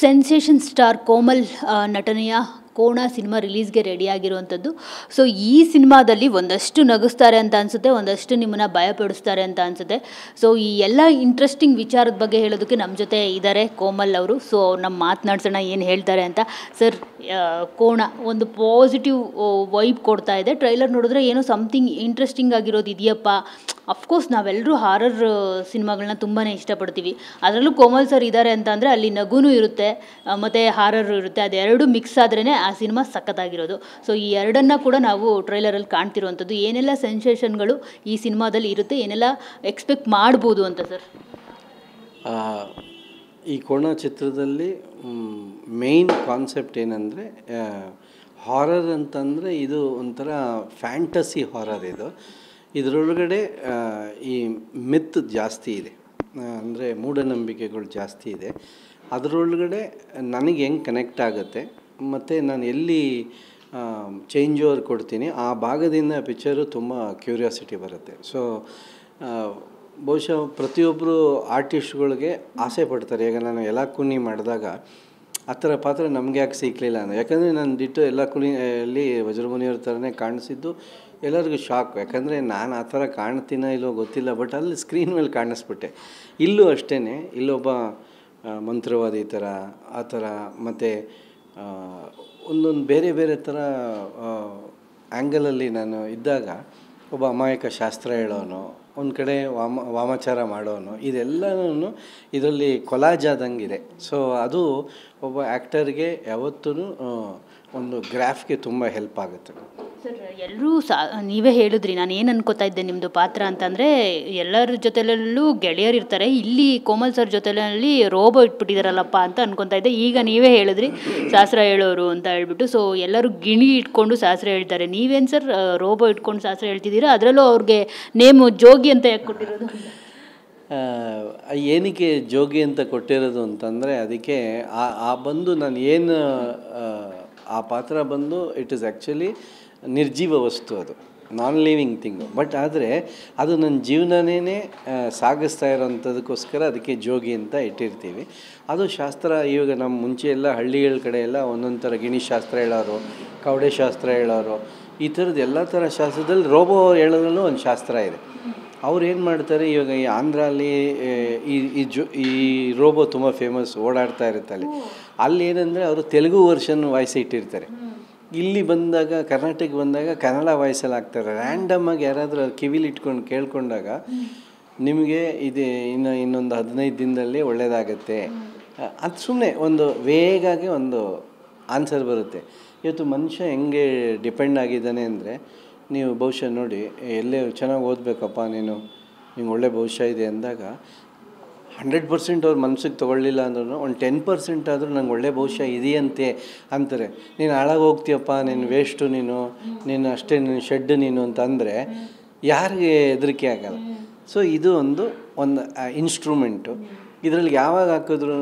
Sensation star Komal ನಟನೆಯ ಕೋಣ cinema ರಿಲೀಸ್ಗೆ ರೆಡಿಯಾಗಿರುವಂಥದ್ದು. So ಈ ಸಿನಿಮಾದಲ್ಲಿ ಒಂದಷ್ಟು ನಗಿಸ್ತಾರೆ ಅಂತ ಅನಿಸುತ್ತೆ, ಒಂದಷ್ಟು ನಿಮ್ಮನ್ನು ಭಯಪಡಿಸ್ತಾರೆ ಅಂತ ಅನಿಸುತ್ತೆ. ಸೊ ಈ ಎಲ್ಲ ಇಂಟ್ರೆಸ್ಟಿಂಗ್ ವಿಚಾರದ ಬಗ್ಗೆ ಹೇಳೋದಕ್ಕೆ ನಮ್ಮ ಜೊತೆ ಇದ್ದಾರೆ ಕೋಮಲ್ ಅವರು. ಸೊ ನಮ್ಮ ಮಾತನಾಡ್ಸೋಣ ಏನು ಹೇಳ್ತಾರೆ ಅಂತ. ಸರ್, ಕೋಣ ಒಂದು ಪಾಸಿಟಿವ್ ವೈಬ್ ಕೊಡ್ತಾ ಇದೆ. ಟ್ರೈಲರ್ ನೋಡಿದ್ರೆ ಏನೋ ಸಮಥಿಂಗ್ ಇಂಟ್ರೆಸ್ಟಿಂಗ್ ಆಗಿರೋದು ಇದೆಯಪ್ಪ. ಅಫ್ಕೋರ್ಸ್ ನಾವೆಲ್ಲರೂ ಹಾರರ್ ಸಿನಿಮಾಗಳನ್ನ ತುಂಬಾ ಇಷ್ಟಪಡ್ತೀವಿ. ಅದರಲ್ಲೂ ಕೋಮಲ್ ಸರ್ ಇದ್ದಾರೆ ಅಂತ ಅಂದರೆ ಅಲ್ಲಿ ನಗುನೂ ಇರುತ್ತೆ ಮತ್ತು ಹಾರರ್ ಇರುತ್ತೆ. ಅದೆರಡು ಮಿಕ್ಸ್ ಆದ್ರೇ ಆ ಸಿನಿಮಾ ಸಖತ್ತಾಗಿರೋದು. ಸೊ ಈ ಎರಡನ್ನ ಕೂಡ ನಾವು ಟ್ರೈಲರಲ್ಲಿ ಕಾಣ್ತಿರುವಂಥದ್ದು. ಏನೆಲ್ಲ ಸೆನ್ಸೇಷನ್ಗಳು ಈ ಸಿನಿಮಾದಲ್ಲಿ ಇರುತ್ತೆ, ಏನೆಲ್ಲ ಎಕ್ಸ್ಪೆಕ್ಟ್ ಮಾಡ್ಬೋದು ಅಂತ ಸರ್? ಈ ಕೋಣ ಚಿತ್ರದಲ್ಲಿ ಮೇಯ್ನ್ ಕಾನ್ಸೆಪ್ಟ್ ಏನಂದರೆ, ಹಾರರ್ ಅಂತಂದರೆ ಇದು ಒಂಥರ ಫ್ಯಾಂಟಸಿ ಹಾರರ್. ಇದರೊಳಗಡೆ ಈ ಮಿತ್ ಜಾಸ್ತಿ ಇದೆ, ಅಂದರೆ ಮೂಢನಂಬಿಕೆಗಳು ಜಾಸ್ತಿ ಇದೆ. ಅದರೊಳಗಡೆ ನನಗೆ ಹೆಂಗೆ ಕನೆಕ್ಟ್ ಆಗುತ್ತೆ ಮತ್ತು ನಾನು ಎಲ್ಲಿ ಚೇಂಜ್ ಓವರ್ ಕೊಡ್ತೀನಿ ಆ ಭಾಗದಿಂದ ಪಿಕ್ಚರು ತುಂಬ ಕ್ಯೂರಿಯಾಸಿಟಿ ಬರುತ್ತೆ. ಸೊ ಬಹುಶಃ ಪ್ರತಿಯೊಬ್ಬರು ಆರ್ಟಿಸ್ಟ್ಗಳಿಗೆ ಆಸೆ ಪಡ್ತಾರೆ. ಈಗ ನಾನು ಎಲ್ಲ ಕುನಿ ಮಾಡಿದಾಗ ಆ ಥರ ಪಾತ್ರ ನಮಗೆ ಯಾಕೆ ಸಿಕ್ಕಲಿಲ್ಲ ಅಂದರೆ, ಯಾಕಂದರೆ ನಾನು ದಿಟ್ಟು ಎಲ್ಲ ಕುಣಿಯಲ್ಲಿ ವಜ್ರಮುನಿಯವ್ರ ಥರನೇ ಕಾಣಿಸಿದ್ದು ಎಲ್ಲರಿಗೂ ಶಾಕ್. ಯಾಕಂದರೆ ನಾನು ಆ ಥರ ಕಾಣ್ತೀನೋ ಇಲ್ಲೋ ಗೊತ್ತಿಲ್ಲ, ಬಟ್ ಅಲ್ಲಿ ಸ್ಕ್ರೀನ್ ಮೇಲೆ ಕಾಣಿಸ್ಬಿಟ್ಟೆ. ಇಲ್ಲೂ ಅಷ್ಟೇ, ಇಲ್ಲೊಬ್ಬ ಮಂತ್ರವಾದಿ ಥರ ಆ ಥರ, ಮತ್ತು ಒಂದೊಂದು ಬೇರೆ ಬೇರೆ ಥರ ಆ್ಯಂಗಲಲ್ಲಿ ನಾನು ಇದ್ದಾಗ ಒಬ್ಬ ಅಮಾಯಕ ಶಾಸ್ತ್ರ ಹೇಳೋನು, ಒಂದು ಕಡೆ ವಾಮಾಚಾರ ಮಾಡೋನು, ಇದೆಲ್ಲನೂ ಇದರಲ್ಲಿ ಕೊಲಾಜ್ ಆದಂಗಿದೆ. ಸೊ ಅದು ಒಬ್ಬ ಆ್ಯಕ್ಟರ್ಗೆ ಯಾವತ್ತೂ ಒಂದು ಗ್ರಾಫ್ಗೆ ತುಂಬ ಹೆಲ್ಪ್ ಆಗುತ್ತೆ. ಸರ್, ಎಲ್ಲರೂ ನೀವೇ ಹೇಳಿದ್ರಿ, ನಾನು ಏನು ಅನ್ಕೋತಾ ಇದ್ದೆ ನಿಮ್ಮದು ಪಾತ್ರ ಅಂತಂದರೆ ಎಲ್ಲರ ಜೊತೆಲೂ ಗೆಳೆಯರಿರ್ತಾರೆ, ಇಲ್ಲಿ ಕೋಮಲ್ ಸರ್ ಜೊತೆಲಿ ರೋಬೋ ಇಟ್ಬಿಟ್ಟಿದಾರಲ್ಲಪ್ಪ ಅಂತ ಅನ್ಕೊತಾ ಇದ್ದೆ. ಈಗ ನೀವೇ ಹೇಳಿದ್ರಿ ಶಾಸ್ತ್ರ ಹೇಳೋರು ಅಂತ ಹೇಳ್ಬಿಟ್ಟು. ಸೊ ಎಲ್ಲರೂ ಗಿಣಿ ಇಟ್ಕೊಂಡು ಶಾಸ್ತ್ರ ಹೇಳ್ತಾರೆ. ನೀವೇನು ಸರ್ ರೋಬೋ ಇಟ್ಕೊಂಡು ಶಾಸ್ತ್ರ ಹೇಳ್ತಿದ್ದೀರಾ? ಅದರಲ್ಲೂ ಅವ್ರಿಗೆ ನೇಮು ಜೋಗಿ ಅಂತ ಯಾಕೆ ಕೊಟ್ಟಿರೋದು? ಏನಕ್ಕೆ ಜೋಗಿ ಅಂತ ಕೊಟ್ಟಿರೋದು ಅಂತಂದರೆ, ಅದಕ್ಕೆ ಆ ಬಂದು ನಾನು ಏನು ಆ ಪಾತ್ರ ಬಂದು ಇಟ್ ಈಸ್ ಆ್ಯಕ್ಚುಲಿ ನಿರ್ಜೀವ ವಸ್ತು, ಅದು ನಾನ್ ಲಿವಿಂಗ್ ಥಿಂಗು. ಬಟ್ ಆದರೆ ಅದು ನನ್ನ ಜೀವನನೇ ಸಾಗಿಸ್ತಾ ಇರೋಂಥದಕ್ಕೋಸ್ಕರ ಅದಕ್ಕೆ ಜೋಗಿ ಅಂತ ಇಟ್ಟಿರ್ತೀವಿ. ಅದು ಶಾಸ್ತ್ರ ಇವಾಗ ನಮ್ಮ ಮುಂಚೆ ಎಲ್ಲ ಹಳ್ಳಿಗಳ ಕಡೆ ಎಲ್ಲ ಒಂದೊಂದು ಥರ ಗಿಣಿ ಶಾಸ್ತ್ರ ಹೇಳೋರು, ಕವಡೆ ಶಾಸ್ತ್ರ ಹೇಳೋರು, ಈ ಥರದ್ದು ಎಲ್ಲ ಥರ ಶಾಸ್ತ್ರದಲ್ಲಿ ರೋಬೋ ಹೇಳೋದ್ರಲ್ಲೂ ಒಂದು ಶಾಸ್ತ್ರ ಇದೆ. ಅವ್ರು ಏನು ಮಾಡ್ತಾರೆ, ಇವಾಗ ಈ ಆಂಧ್ರಲ್ಲಿ ಈ ರೋಬೋ ತುಂಬ ಫೇಮಸ್, ಓಡಾಡ್ತಾ ಇರುತ್ತೆ ಅಲ್ಲಿ ಏನಂದರೆ ಅವರು ತೆಲುಗು ವರ್ಷನ್ ವಾಯ್ಸ್ ಇಟ್ಟಿರ್ತಾರೆ. ಇಲ್ಲಿ ಬಂದಾಗ ಕರ್ನಾಟಕಕ್ಕೆ ಬಂದಾಗ ಕನ್ನಡ ವಾಯ್ಸಲ್ಲಿ ಹಾಕ್ತಾರೆ. ರ್ಯಾಂಡಮ್ಮಾಗಿ ಯಾರಾದರೂ ಕಿವಿಲಿ ಇಟ್ಕೊಂಡು ಕೇಳ್ಕೊಂಡಾಗ ನಿಮಗೆ ಇದು ಇನ್ನೊಂದು 15 ದಿನದಲ್ಲಿ ಒಳ್ಳೆಯದಾಗತ್ತೆ ಅದು ಸುಮ್ಮನೆ ಒಂದು ವೇಗಾಗಿ ಒಂದು ಆನ್ಸರ್ ಬರುತ್ತೆ. ಇವತ್ತು ಮನುಷ್ಯ ಹೆಂಗೆ ಡಿಪೆಂಡ್ ಆಗಿದ್ದಾನೆ ಅಂದರೆ, ನೀವು ಬಹುಶಃ ನೋಡಿ, ಎಲ್ಲೇ ಚೆನ್ನಾಗಿ ಓದಬೇಕಪ್ಪ ನಿಂಗೆ ಒಳ್ಳೆ ಭವಿಷ್ಯ ಇದೆ ಅಂದಾಗ 100% ಅವ್ರ ಮನಸ್ಸಿಗೆ ತೊಗೊಳ್ಳಿಲ್ಲ ಅಂದ್ರೂ ಒಂದು 10% ಆದರೂ ನಂಗೆ ಒಳ್ಳೆ ಭವಿಷ್ಯ ಇದೆಯಂತೆ ಅಂತಾರೆ. ನೀನು ಹಾಳಾಗಿ ಹೋಗ್ತೀಯಪ್ಪ, ನೀನು ವೇಸ್ಟು, ನೀನು ಅಷ್ಟೇ, ನೀನು ಶೆಡ್ ನೀನು ಅಂತಂದರೆ ಯಾರಿಗೆ ಹೆದರಿಕೆ ಆಗಲ್ಲ. ಸೊ ಇದು ಒಂದು ಇನ್ಸ್ಟ್ರೂಮೆಂಟು. ಇದರಲ್ಲಿ ಯಾವಾಗ ಹಾಕಿದ್ರೂ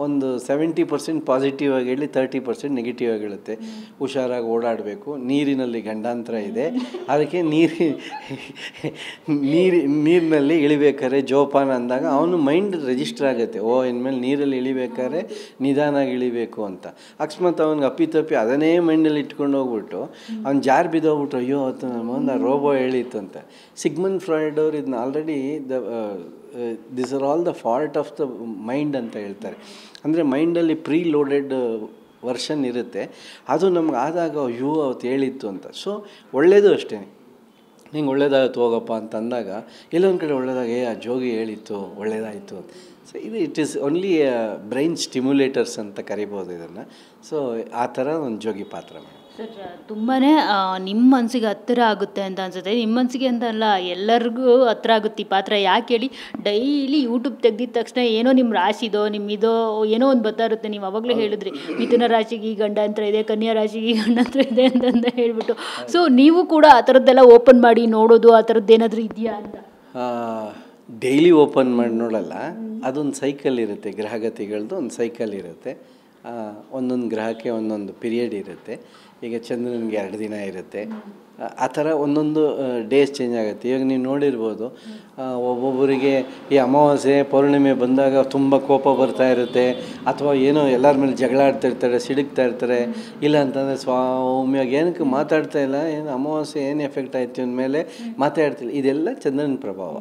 ಒಂದು 70% ಪಾಸಿಟಿವ್ ಆಗಿ ಹೇಳಿ 30% ನೆಗೆಟಿವ್ ಆಗಿ ಹೇಳುತ್ತೆ. ಹುಷಾರಾಗಿ ಓಡಾಡಬೇಕು, ನೀರಿನಲ್ಲಿ ಗಂಡಾಂತರ ಇದೆ, ಅದಕ್ಕೆ ನೀರಿನಲ್ಲಿ ಇಳಿಬೇಕಾದ್ರೆ ಜೋಪಾನ ಅಂದಾಗ ಅವನು ಮೈಂಡ್ ರಿಜಿಸ್ಟರ್ ಆಗುತ್ತೆ. ಇನ್ಮೇಲೆ ನೀರಲ್ಲಿ ಇಳಿಬೇಕಾದ್ರೆ ನಿಧಾನಾಗಿ ಇಳಿಬೇಕು ಅಂತ. ಅಕಸ್ಮಾತ್ ಅವನಿಗೆ ಅಪ್ಪಿತಪ್ಪಿ ಅದನ್ನೇ ಮೈಂಡಲ್ಲಿ ಇಟ್ಕೊಂಡು ಹೋಗ್ಬಿಟ್ಟು ಅವ್ನು ಜಾರ್ ಬಿದ್ದೋಗ್ಬಿಟ್ಟು ಅಯ್ಯೋ ಅವತ್ತು ನಮ್ಮ ಮುಂದೆ ರೋಬೋ ಹೇಳಿತ್ತು ಅಂತ. ಸಿಗ್ಮಂಡ್ ಫ್ರಾಯ್ಡ್ ಅವರು ಇದನ್ನ already this are all the fault of the mind ಅಂತ ಹೇಳ್ತಾರೆ. ಅಂದರೆ ಮೈಂಡಲ್ಲಿ ಪ್ರೀ ಲೋಡೆಡ್ ವರ್ಷನ್ ಇರುತ್ತೆ, ಅದು ನಮ್ಗೆ ಆದಾಗ ಅಯ್ಯೋ ಅವತ್ತು ಹೇಳಿತ್ತು ಅಂತ. ಸೊ ಒಳ್ಳೆಯದು ಅಷ್ಟೇ, ನಿಂಗೆ ಒಳ್ಳೇದಾಗುತ್ತೆ ಹೋಗಪ್ಪ ಅಂತ ಅಂದಾಗ ಎಲ್ಲೊಂದು ಕಡೆ ಒಳ್ಳೆಯದಾಗ ಆ ಜೋಗಿ ಹೇಳಿತ್ತು ಒಳ್ಳೆಯದಾಯಿತು ಅಂತ. So it is only brain stimulators ಅಂತ ಕರಿಬೋದು ಇದನ್ನು. ಸೊ ಆ ಥರ ಒಂದು ಜೋಗಿ ಪಾತ್ರ ಮೇಡಮ್. ಸರ್, ತುಂಬಾ ನಿಮ್ಮ ಮನಸ್ಸಿಗೆ ಹತ್ತಿರ ಆಗುತ್ತೆ ಅಂತ ಅನ್ಸುತ್ತೆ. ನಿಮ್ಮ ಮನಸ್ಸಿಗೆ ಅಂತ ಅಲ್ಲ, ಎಲ್ಲರಿಗೂ ಹತ್ತಿರ ಆಗುತ್ತೆ ಈ ಪಾತ್ರ. ಯಾಕೆ ಹೇಳಿ, ಡೈಲಿ ಯೂಟ್ಯೂಬ್ ತೆಗ್ದಿದ ತಕ್ಷಣ ಏನೋ ನಿಮ್ಮ ರಾಶಿದೋ ನಿಮ್ಮಿದೋ ಏನೋ ಒಂದು ಬರ್ತಾ ಇರುತ್ತೆ. ನೀವು ಅವಾಗಲೇ ಹೇಳಿದ್ರಿ ಮಿಥುನ ರಾಶಿಗೆ ಈ ಗಂಡಾಂತರ ಇದೆ, ಕನ್ಯಾ ರಾಶಿಗೆ ಈ ಗಂಡಾಂತರ ಇದೆ ಅಂತಂದ ಹೇಳ್ಬಿಟ್ಟು. ಸೊ ನೀವು ಕೂಡ ಆ ಥರದ್ದೆಲ್ಲ ಓಪನ್ ಮಾಡಿ ನೋಡೋದು, ಆ ಥರದ್ದು ಏನಾದರೂ ಇದೆಯಾ ಅಂತ? ಡೈಲಿ ಓಪನ್ ಮಾಡಿ ನೋಡಲ್ಲ, ಅದೊಂದು ಸೈಕಲ್ ಇರುತ್ತೆ, ಗ್ರಹಗತಿಗಳದ್ದು ಒಂದು ಸೈಕಲ್ ಇರುತ್ತೆ. ಒಂದೊಂದು ಗ್ರಹಕ್ಕೆ ಒಂದೊಂದು ಪೀರಿಯಡ್ ಇರುತ್ತೆ. ಈಗ ಚಂದ್ರನಿಗೆ 2 ದಿನ ಇರುತ್ತೆ, ಆ ಥರ ಒಂದೊಂದು ಡೇಸ್ ಚೇಂಜ್ ಆಗುತ್ತೆ. ಇವಾಗ ನೀವು ನೋಡಿರ್ಬೋದು, ಒಬ್ಬೊಬ್ಬರಿಗೆ ಈ ಅಮಾವಾಸ್ಯೆ ಪೌರ್ಣಿಮೆ ಬಂದಾಗ ತುಂಬ ಕೋಪ ಬರ್ತಾ ಇರುತ್ತೆ, ಅಥವಾ ಏನೋ ಎಲ್ಲರ ಮೇಲೆ ಜಗಳ ಆಡ್ತಿರ್ತಾರೆ, ಸಿಡುಕ್ತಾ ಇರ್ತಾರೆ. ಇಲ್ಲ ಅಂತಂದರೆ ಸ್ವಾಮಿಯಾಗಿ ಏನಕ್ಕೆ ಮಾತಾಡ್ತಾ ಇಲ್ಲ, ಏನು ಅಮಾವಾಸ್ಯೆ ಏನು ಎಫೆಕ್ಟ್ ಆಯಿತು ಅಂದಮೇಲೆ ಮಾತಾಡ್ತಿಲ್ಲ. ಇದೆಲ್ಲ ಚಂದ್ರನ ಪ್ರಭಾವ.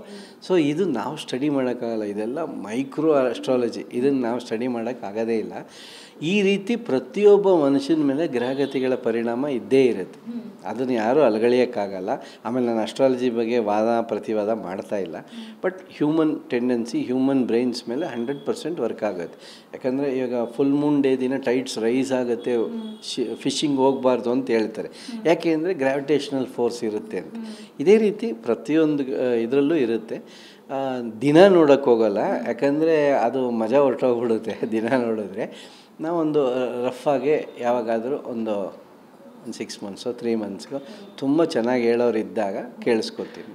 ಸೊ ಇದು ನಾವು ಸ್ಟಡಿ ಮಾಡೋಕ್ಕಾಗಲ್ಲ, ಇದೆಲ್ಲ ಮೈಕ್ರೋ ಅಸ್ಟ್ರಾಲಜಿ, ಇದನ್ನು ನಾವು ಸ್ಟಡಿ ಮಾಡೋಕ್ಕಾಗೋದೇ ಇಲ್ಲ. ಈ ರೀತಿ ಪ್ರತಿಯೊಬ್ಬ ಮನುಷ್ಯನ ಮೇಲೆ ಗ್ರಹಗತಿಗಳ ಪರಿಣಾಮ ಇದ್ದೇ ಇರುತ್ತೆ, ಅದನ್ನು ಯಾರೂ ಅಲಗಳಿಯೋಕ್ಕಾಗಲ್ಲ. ಆಮೇಲೆ ನಾನು ಅಸ್ಟ್ರಾಲಜಿ ಬಗ್ಗೆ ವಾದ ಪ್ರತಿವಾದ ಮಾಡ್ತಾ ಇಲ್ಲ, but human tendency, human brains ಮೇಲೆ 100% ವರ್ಕ್ ಆಗುತ್ತೆ. ಯಾಕಂದರೆ ಇವಾಗ ಫುಲ್ ಮೂನ್ ಡೇ ದಿನ ಟೈಡ್ಸ್ ರೈಸ್ ಆಗುತ್ತೆ, ಫಿಶಿಂಗ್ ಹೋಗಬಾರ್ದು ಅಂತ ಹೇಳ್ತಾರೆ. ಯಾಕೆ ಅಂದರೆ ಗ್ರಾವಿಟೇಷನಲ್ ಫೋರ್ಸ್ ಇರುತ್ತೆ ಅಂತ. ಇದೇ ರೀತಿ ಪ್ರತಿಯೊಂದು ಇದರಲ್ಲೂ ಇರುತ್ತೆ. ದಿನ ನೋಡೋಕ್ಕೆ ಹೋಗಲ್ಲ, ಯಾಕಂದರೆ ಅದು ಮಜಾ ಹೊರಟೋಗ್ಬಿಡುತ್ತೆ ದಿನ ನೋಡಿದ್ರೆ. ನಾವೊಂದು ರಫಾಗೆ ಯಾವಾಗಾದರೂ ಒಂದು 6 ಮಂತ್ಸೋ 3 ಮಂತ್ಸ್ಗೋ ತುಂಬ ಚೆನ್ನಾಗಿ ಹೇಳೋರು ಇದ್ದಾಗ ಕೇಳಿಸ್ಕೊತೀನಿ.